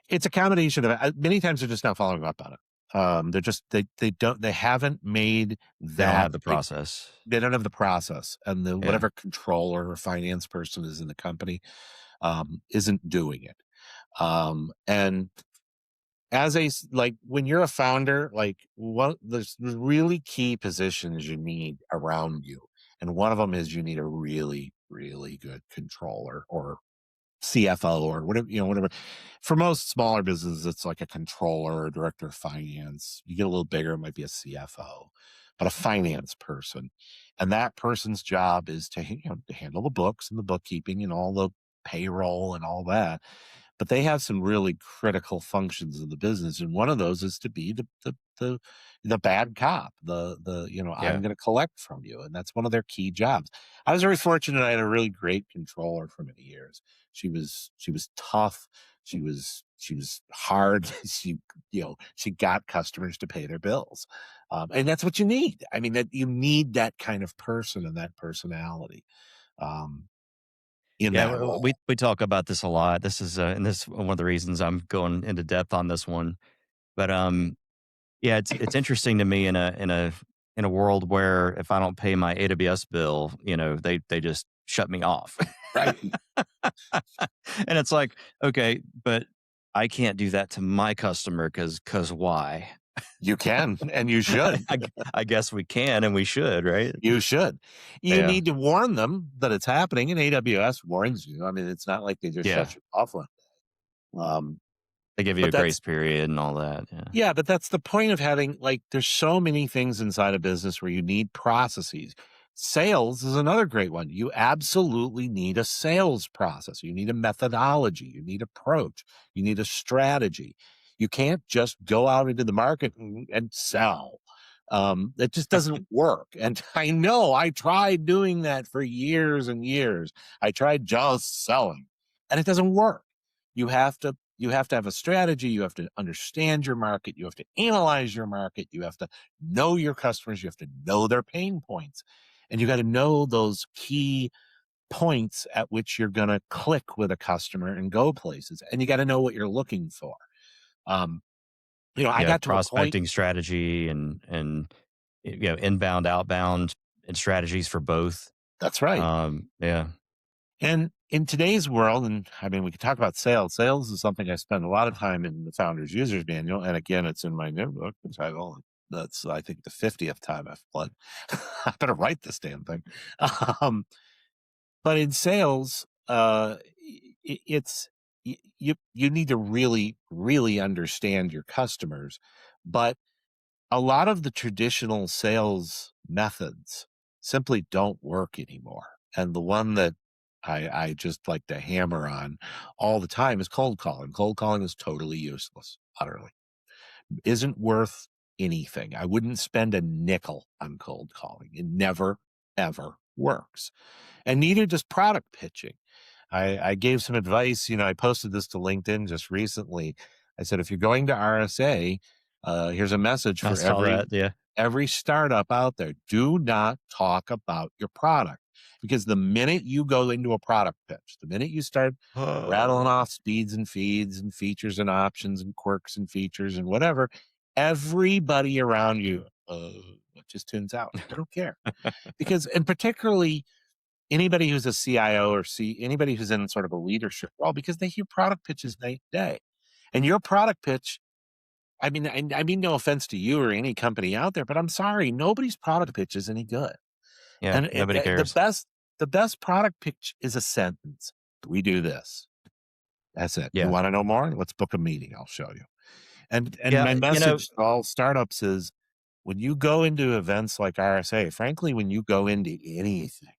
It's a combination of many times they're just not following up on it. They haven't made They don't that have the a process. they don't have the process, and the Yeah. whatever controller or finance person is in the company, isn't doing it. And like, when you're a founder, like, there's really key positions you need around you. And one of them is you need a really, really good controller, or CFO, or whatever. For most smaller businesses, it's like a controller or director of finance. You get a little bigger, it might be a CFO, but a finance person. And that person's job is to handle the books and the bookkeeping and all the payroll and all that. But they have some really critical functions in the business, and one of those is to be the bad cop. I'm Yeah. going to collect from you, and that's one of their key jobs. I was very fortunate. I had a really great controller for many years. She was tough. She was hard. She got customers to pay their bills, and that's what you need. I mean, that you need that kind of person and that personality, um, in Yeah, that we role. we talk about this a lot. This is and this is one of the reasons I'm going into depth on this one. But yeah, it's interesting to me in a world where if I don't pay my AWS bill, they just shut me off. Right. And it's like, okay, but I can't do that to my customer because why? You can, and you should. I guess we can and we should, right? You should. You Yeah, need to warn them that it's happening, and AWS warns you. I mean, it's not like they just yeah. shut you off one. Um, They give you but a grace that's period and all that. Yeah, Yeah, but that's the point of having, like, there's so many things inside a business where you need processes. Sales is another great one. You absolutely need a sales process. You need a methodology. You need approach. You need a strategy. You can't just go out into the market and sell. It just doesn't work. And I know I tried doing that for years and years. I tried just selling, and it doesn't work. You have to have a strategy. You have to understand your market. You have to analyze your market. You have to know your customers. You have to know their pain points. And you got to know those key points at which you're going to click with a customer and go places. And you got to know what you're looking for. Um, I yeah. got to a point. Prospecting strategy and inbound, outbound, and strategies for both. That's right. Yeah, And in today's world, and I mean, we could talk about sales. Sales is something I spend a lot of time in the Founder's User's Manual. And again, it's in my new book, which that's, I think, the 50th time I've planned. I better write this damn thing. Um, but in sales, it's, you need to really, really understand your customers. But a lot of the traditional sales methods simply don't work anymore. And the one that I just like to hammer on all the time is cold calling. Cold calling is totally useless, utterly. Isn't worth anything. I wouldn't spend a nickel on cold calling. It never, ever works. And neither does product pitching. I gave some advice. I posted this to LinkedIn just recently. I said, if you're going to RSA, here's a message I for saw that. Yeah. every startup out there. Do not talk about your product, because the minute you go into a product pitch, the minute you start rattling off speeds and feeds and features and options and quirks and features and whatever, everybody around you just tunes out. They don't care, and particularly anybody who's a CIO or anybody who's in sort of a leadership role, because they hear product pitches night and day. And your product pitch I mean no offense to you or any company out there, but I'm sorry, nobody's product pitch is any good. Yeah, And nobody cares. the best product pitch is a sentence. We do this. That's it. You Yeah. want to know more? Let's book a meeting. I'll show you. And Yeah, my message to all startups is when you go into events like RSA, frankly, when you go into anything,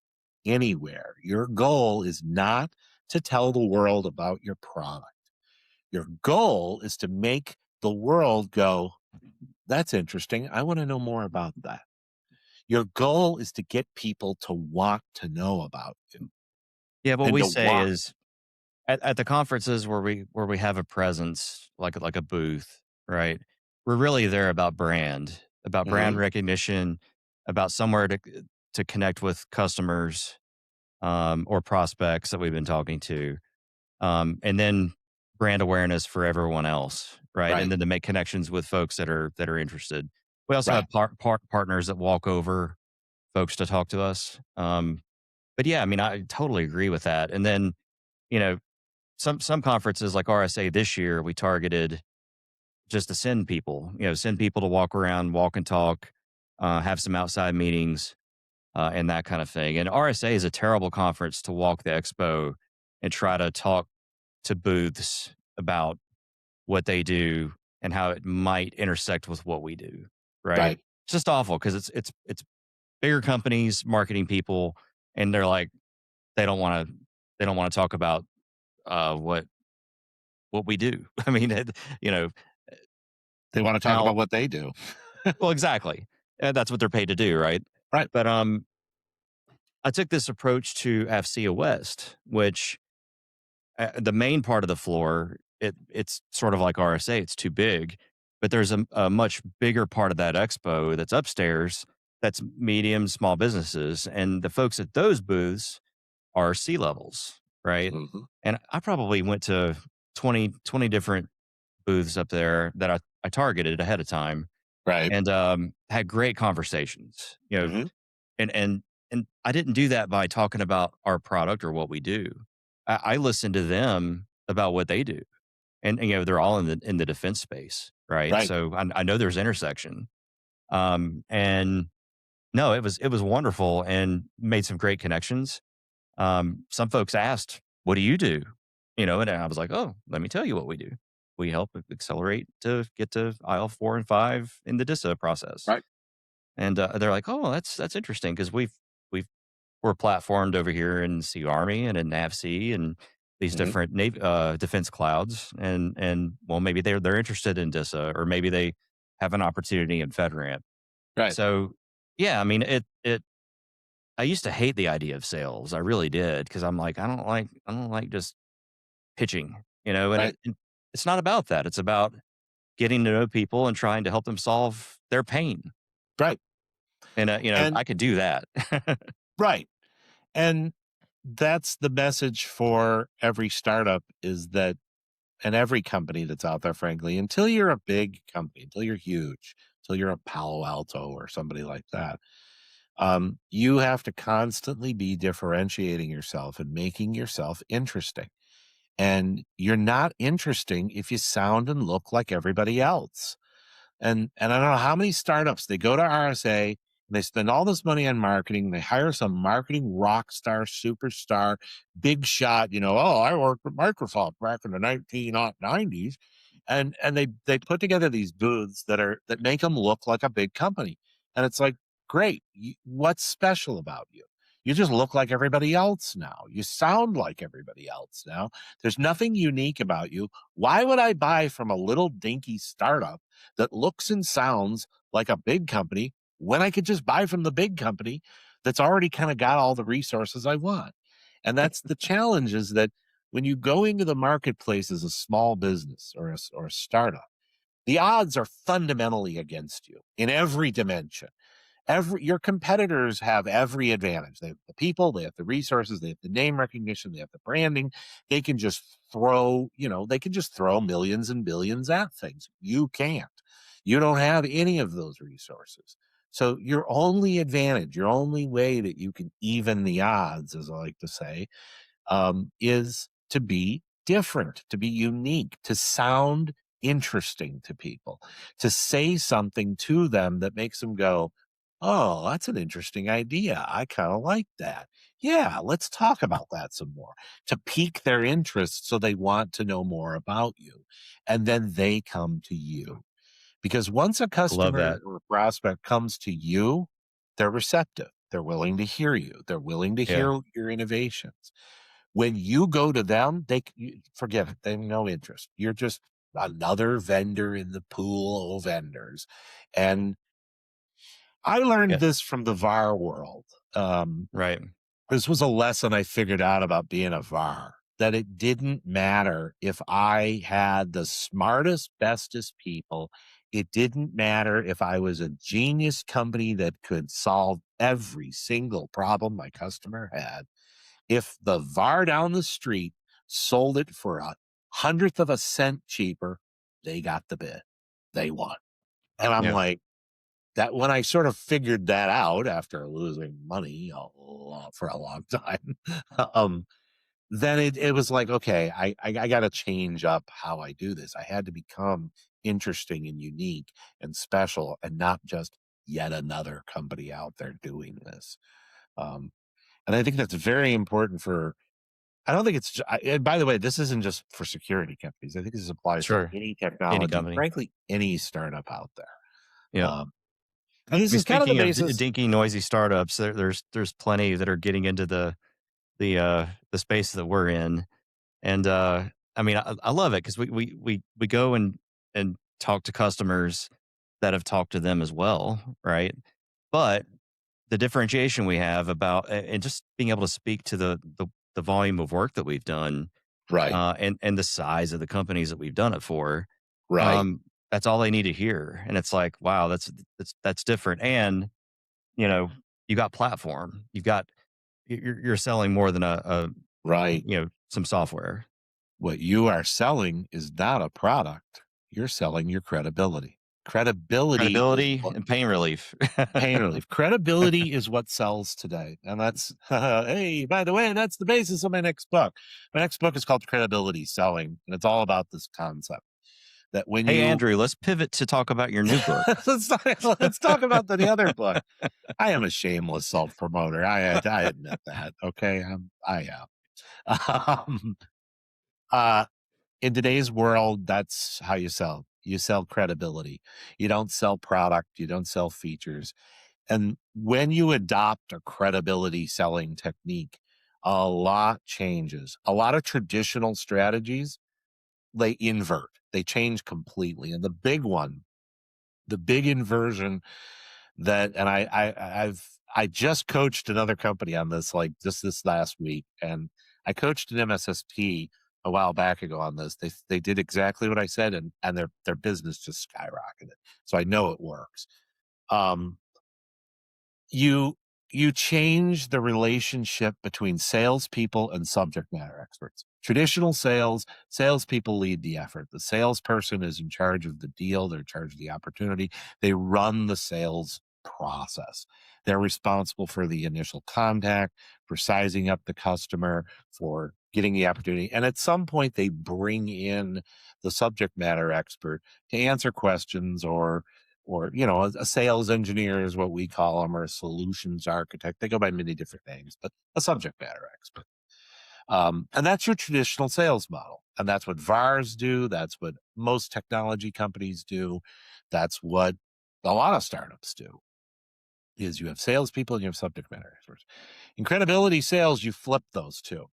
anywhere, your goal is not to tell the world about your product. Your goal is to make the world go, that's interesting. I want to know more about that. Your goal is to get people to want to know about you yeah, what and we to say want, is at the conferences where we have a presence, like a booth, right? We're really there about brand mhm, recognition, about somewhere to connect with customers, or prospects that we've been talking to, and then brand awareness for everyone else, right? And right, then to make connections with folks that are interested. We also right. have partners that walk over folks to talk to us. But yeah, I mean, I totally agree with that. And then you know, some conferences like RSA this year, we targeted just to send people, send people to walk around, walk and talk, have some outside meetings, and that kind of thing. And RSA is a terrible conference to walk the expo and try to talk to booths about what they do and how it might intersect with what we do. Right? Right, It's just awful because it's bigger companies, marketing people, and they're like they don't want to talk about what we do. I mean, you know, they wanna talk now about what they do. well, exactly. That's what they're paid to do, right? Right, But, I took this approach to AFCEA West, which, the main part of the floor, it's sort of like RSA, it's too big, but there's a much bigger part of that expo that's upstairs that's medium, small businesses, and the folks at those booths are C-levels, right? mhm, And I probably went to 20 different booths up there that I targeted ahead of time right, and had great conversations. mhm, And I didn't do that by talking about our product or what we do. I listened to them about what they do, and they're all in the defense space, right? right, So I know there's intersection. And no, it was wonderful and made some great connections. Some folks asked, "What do you do?" And I was like, "Oh, let me tell you what we do. We help accelerate to get to aisle 4 and 5 in the DISA process." right, And, they're like, "Oh, that's interesting because we're platformed over here in Sea Army and in NAVSEA and these mhm, different defense clouds, and well, maybe they're interested in DISA or maybe they have an opportunity in FedRAMP." right, So, yeah, I mean, it I used to hate the idea of sales. I really did because I'm like, I don't like just pitching, and right, it's not about that. It's about getting to know people and trying to help them solve their pain. right, And and I could do that. right, and that's the message for every startup is that and every company that's out there, frankly, until you're a big company, until you're huge, until you're a Palo Alto or somebody like that, you have to constantly be differentiating yourself and making yourself interesting. And you're not interesting if you sound and look like everybody else. And I don't know how many startups they go to RSA and they spend all this money on marketing. They hire some marketing rock star, superstar, big shot. Oh, I worked with Microsoft back in the 1990s, and they put together these booths that make them look like a big company. And it's like, great, what's special about you? You just look like everybody else now. You sound like everybody else now. There's nothing unique about you. Why would I buy from a little dinky startup that looks and sounds like a big company when I could just buy from the big company that's already kind of got all the resources I want? And that's the challenge is that when you go into the marketplace as a small business or a startup, the odds are fundamentally against you in every dimension. Your competitors have every advantage. They have the people, they have the resources, they have the name recognition, they have the branding. They can just throw millions and billions at things. You can't. You don't have any of those resources. So your only advantage, your only way that you can even the odds, as I like to say, is to be different, to be unique, to sound interesting to people, to say something to them that makes them go, oh, that's an interesting idea. I kind of like that. Yeah, let's talk about that some more, to pique their interest so they want to know more about you. And then they come to you. Because once a Love customer that. or prospect comes to you, they're receptive. They're willing to hear you. They're willing to Yeah. hear your innovations. When you go to them, forget it. They have no interest. You're just another vendor in the pool of vendors. And I learned Yeah. this from the VAR world. Um, Right. this was a lesson I figured out about being a VAR, that it didn't matter if I had the smartest, bestest people. It didn't matter if I was a genius company that could solve every single problem my customer had. If the VAR down the street sold it for a hundredth of a cent cheaper, they got the bid. They won. And I'm Yeah. like, that when I sort of figured that out after losing money for a long time, um, then it was like, okay, I got to change up how I do this. I had to become interesting and unique and special, and not just yet another company out there doing this. Um, and I think that's very important for. I don't think it's. And by the way, this isn't just for security companies. I think this applies to Sure. any Any technology, company. frankly, any startup out there. Yeah. Um, and I this mean, is kind of the speaking of basis. dinky, noisy startups, there's plenty that are getting into the space that we're in, and I mean, I love it because we go and talk to customers that have talked to them as well, right? But the differentiation we have about and just being able to speak to the volume of work that we've done, Right, and the size of the companies that we've done it for, right, um, that's all they need to hear, and it's like, wow, that's different, and you know, you got platform, you're selling more than a right. some software. What you are selling is not a product. You're selling your credibility. Credibility is Credibility what and pain relief. pain relief. Credibility is what sells today. And that's, hey, by the way, that's the basis of my next book. My next book is called Credibility Selling. And it's all about this concept that when Hey, you, Andrew, let's pivot to talk about your new book. let's talk about the other book. I am a shameless self promoter. I admit that. Okay. I am. Um, uh, in today's world, that's how you sell. You sell credibility. You don't sell product. You don't sell features. And when you adopt a credibility selling technique, a lot changes. A lot of traditional strategies, they invert, they change completely. And the big one, the big inversion that, and I just coached another company on this, like just this last week, and I coached an MSSP a while back ago on this. They did exactly what I said, and their business just skyrocketed. So I know it works. Um, you you change the relationship between salespeople and subject matter experts. Traditional salespeople lead the effort. The salesperson is in charge of the deal, they're in charge of the opportunity. They run the sales process. They're responsible for the initial contact, for sizing up the customer, for getting the opportunity. And at some point, they bring in the subject matter expert to answer questions, or a sales engineer is what we call them, or a solutions architect. They go by many different names, but a subject matter expert. And that's your traditional sales model, and that's what VARs do. That's what most technology companies do. That's what a lot of startups do. Is you have salespeople and you have subject matter experts. In credibility sales, you flip those two.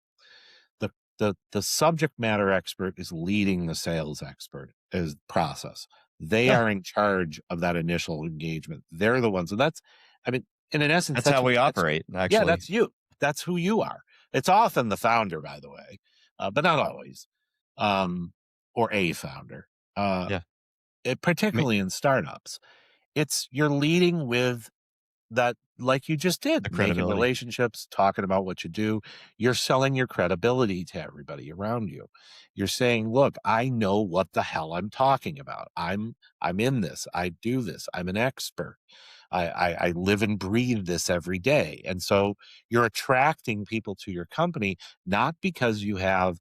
The subject matter expert is leading the sales expert as process. They Yeah, are in charge of that initial engagement. They're the ones, and that's, I mean, in an essence, that's how we that's operate, yeah, actually. that's you. That's who you are. It's often the founder, by the way, but not always, um, or a founder. Uh, Yeah, I mean, Particularly in startups, it's you're leading with that, like you just did, the making credibility. relationships, talking about what you do. You're selling your credibility to everybody around you. You're saying, look, I know what the hell I'm talking about. I'm in this. I do this. I'm an expert. I live and breathe this every day. And so you're attracting people to your company, not because you have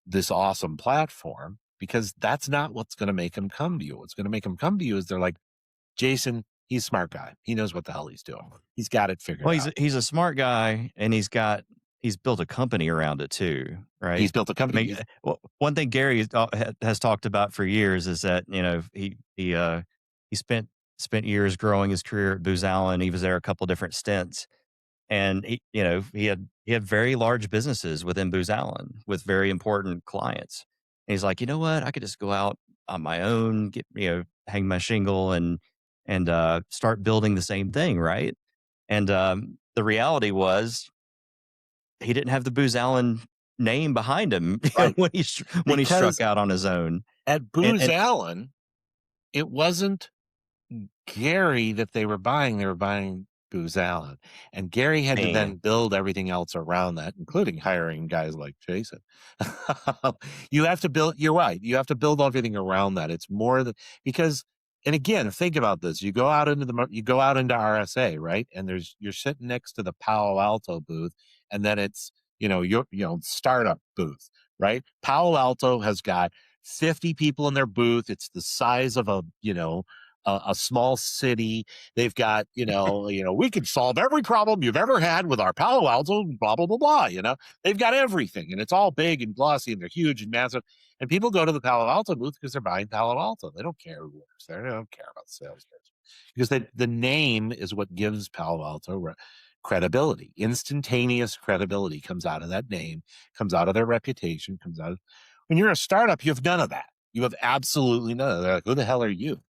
this awesome platform, because that's not what's going to make them come to you. What's going to make them come to you is they're like, Jason, he's a smart guy. He knows what the hell he's doing. He's got it figured Well, out. he's a smart guy, and he's built a company around it too, right? He's built a I company. mean, well, one thing Gary has talked about for years is that he spent years growing his career at Booz Allen. He was there a couple different stints, and he had very large businesses within Booz Allen with very important clients. And he's like, you know what? I could just go out on my own, hang my shingle, and start building the same thing, right? And the reality was he didn't have the Booz Allen name behind him Right. when he struck Because out on his own. at And Booz and Allen, it wasn't Gary that they were buying Booz Allen, and Gary had to me, then build everything else around that, including hiring guys like Jason. You have to build you're right, you have to build everything around that. It's more than because and again, think about this, you go out into RSA, right? And you're sitting next to the Palo Alto booth, and then it's, startup booth, right? Palo Alto has got 50 people in their booth. It's the size of a small city. They've got, we can solve every problem you've ever had with our Palo Alto, blah, blah, blah, blah. They've got everything and it's all big and glossy and they're huge and massive. And people go to the Palo Alto booth because they're buying Palo Alto. They don't care who works there. They don't care about the salesperson because the name is what gives Palo Alto credibility. Instantaneous credibility comes out of that name, comes out of their reputation, comes out of when you're a startup, you have none of that. You have absolutely none of that. They're like, who the hell are you?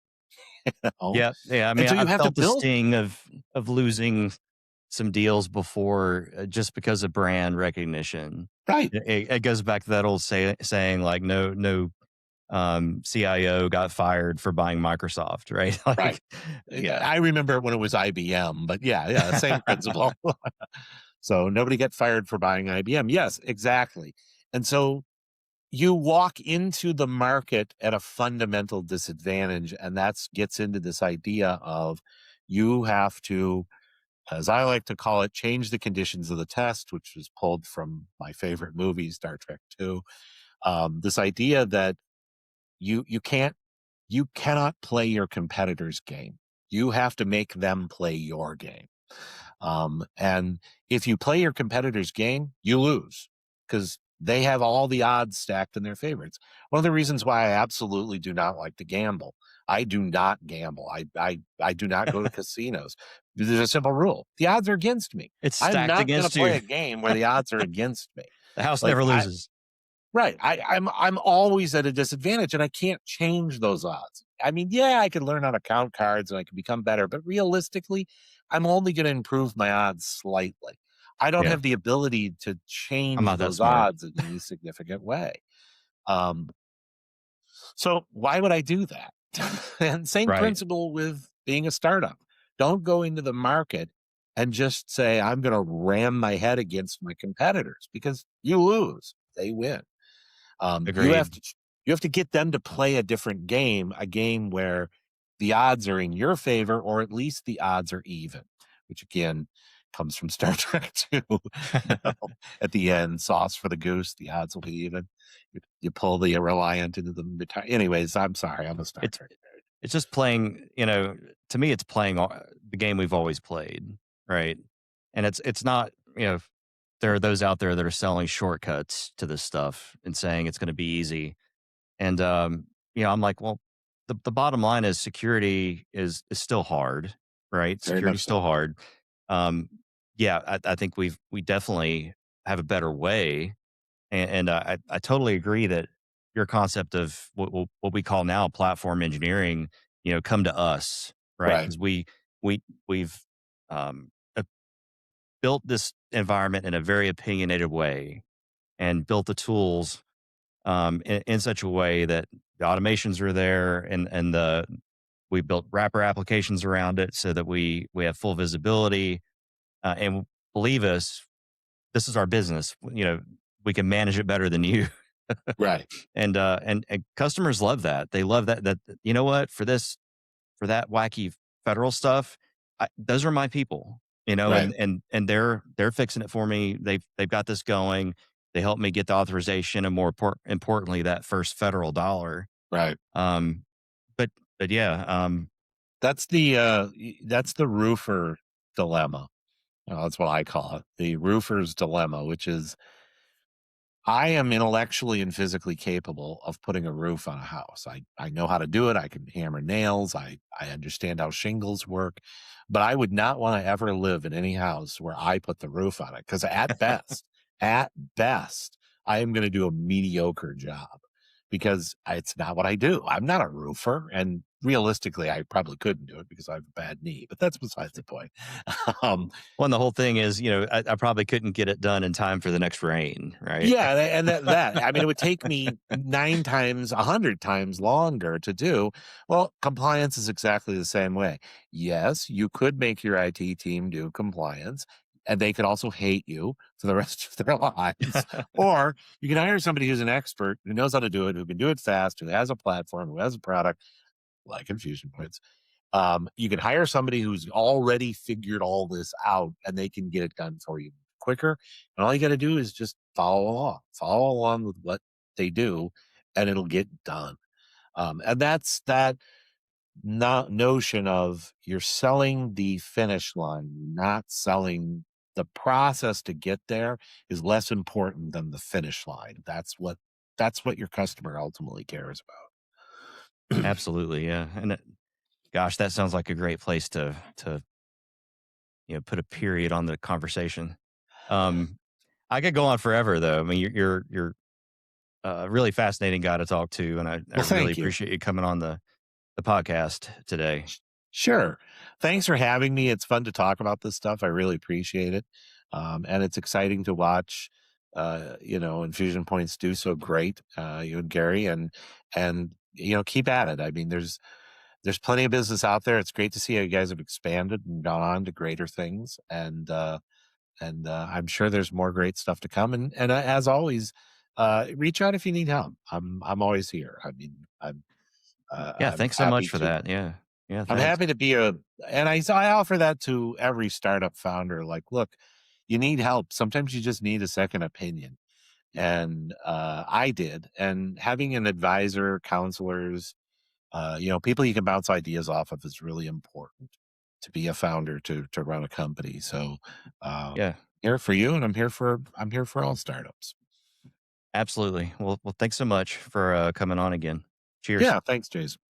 know? yeah, yeah. I And mean, so you I've have to felt the build sting of losing some deals before just because of brand recognition. right, It goes back to that old saying like no CIO got fired for buying Microsoft, right? right. Like, yeah, I remember when it was IBM, but yeah, same principle. So nobody got fired for buying IBM. Yes, exactly. And so you walk into the market at a fundamental disadvantage, and that's gets into this idea of you have to, as I like to call it, change the conditions of the test, which was pulled from my favorite movie, Star Trek 2. This idea that you can't you cannot play your competitor's game. You have to make them play your game. And if you play your competitor's game, you lose because they have all the odds stacked in their favorites. One of the reasons why I absolutely do not like to gamble. I do not gamble. I do not go to casinos. There's a simple rule. The odds are against me. it's I'm stacked not going to against you. play a game where the odds are against me. The house Like never loses. right. I'm always at a disadvantage and I can't change those odds. I mean, yeah, I can learn how to count cards and I can become better, but realistically, I'm only going to improve my odds slightly. I don't Yeah, have the ability to I'm change not that those smart. odds in any significant way. Um, so why would I do that? And same Right. principle with being a startup. Don't go into the market and just say, I'm going to ram my head against my competitors because you lose, they win. You have Agreed. to you have to get them to play a different game, a game where the odds are in your favor, or at least the odds are even, which again comes from Star Trek 2. At the end, sauce for the goose, the odds will be even. You pull the Reliant into the anyways, I'm sorry, I'm a Star It's Trek nerd. it's just playing, to me, it's playing the game we've always played, right? And it's not, there are those out there that are selling shortcuts to this stuff and saying it's going to be easy. And I'm like, well, the bottom line is security is still hard, right? Very Security's much still so. hard. Um, yeah, I think we definitely have a better way, and I totally agree that your concept of what we call now platform engineering, come to us, right? Right, Because we've um, uh, built this environment in a very opinionated way and built the tools in such a way that the automations are there and we built wrapper applications around it so that we have full visibility, and believe us, this is our business. We can manage it better than you. right, And customers love that. They love that you know what, for that wacky federal stuff, those are my people. right, And they're fixing it for me. They've got this going. they helped me get the authorization and importantly, that first federal dollar. Right. Um, but yeah, That's the roofer dilemma. That's what I call it, the roofer's dilemma, which is I am intellectually and physically capable of putting a roof on a house. I know how to do it. I can hammer nails. I understand how shingles work, but I would not want to ever live in any house where I put the roof on it because at best, I am going to do a mediocre job because it's not what I do. I'm not a roofer, and realistically, I probably couldn't do it because I have a bad knee. But that's besides the point. um, well, and the whole thing is, I probably couldn't get it done in time for the next rain, right? Yeah, and that I mean, it would take me 9 times, 100 times longer to do. Well, compliance is exactly the same way. Yes, you could make your IT team do compliance, and they could also hate you for the rest of their lives. Or you can hire somebody who's an expert, who knows how to do it, who can do it fast, who has a platform, who has a product, like Infusion Points. You can hire somebody who's already figured all this out and they can get it done for you quicker. And all you got to do is just follow along with what they do, and it'll get done. And that's that notion of you're selling the finish line, not selling the process to get there is less important than the finish line. That's what your customer ultimately cares about. Absolutely, yeah. And gosh, that sounds like a great place to put a period on the conversation. Um, I could go on forever though. I mean, you're a really fascinating guy to talk to, and I Well, really thank you. appreciate you coming on the podcast today. Sure. Thanks for having me. It's fun to talk about this stuff. I really appreciate it. And it's exciting to watch, Infusion Points do so great, you and Gary, and keep at it. I mean, there's plenty of business out there. It's great to see how you guys have expanded and gone on to greater things. And I'm sure there's more great stuff to come. And as always, reach out if you need help. I'm always here. I mean, Yeah, I'm thanks so much happy for to that. Yeah, yeah, I'm thanks. happy to be and I offer that to every startup founder. Like, look, you need help. Sometimes you just need a second opinion. And I did. And having an advisor, counselors, people you can bounce ideas off of is really important to be a founder to run a company. So Yeah, here for you, and I'm here for all startups. absolutely. Well, thanks so much for coming on again. Cheers. Yeah, thanks, Jason.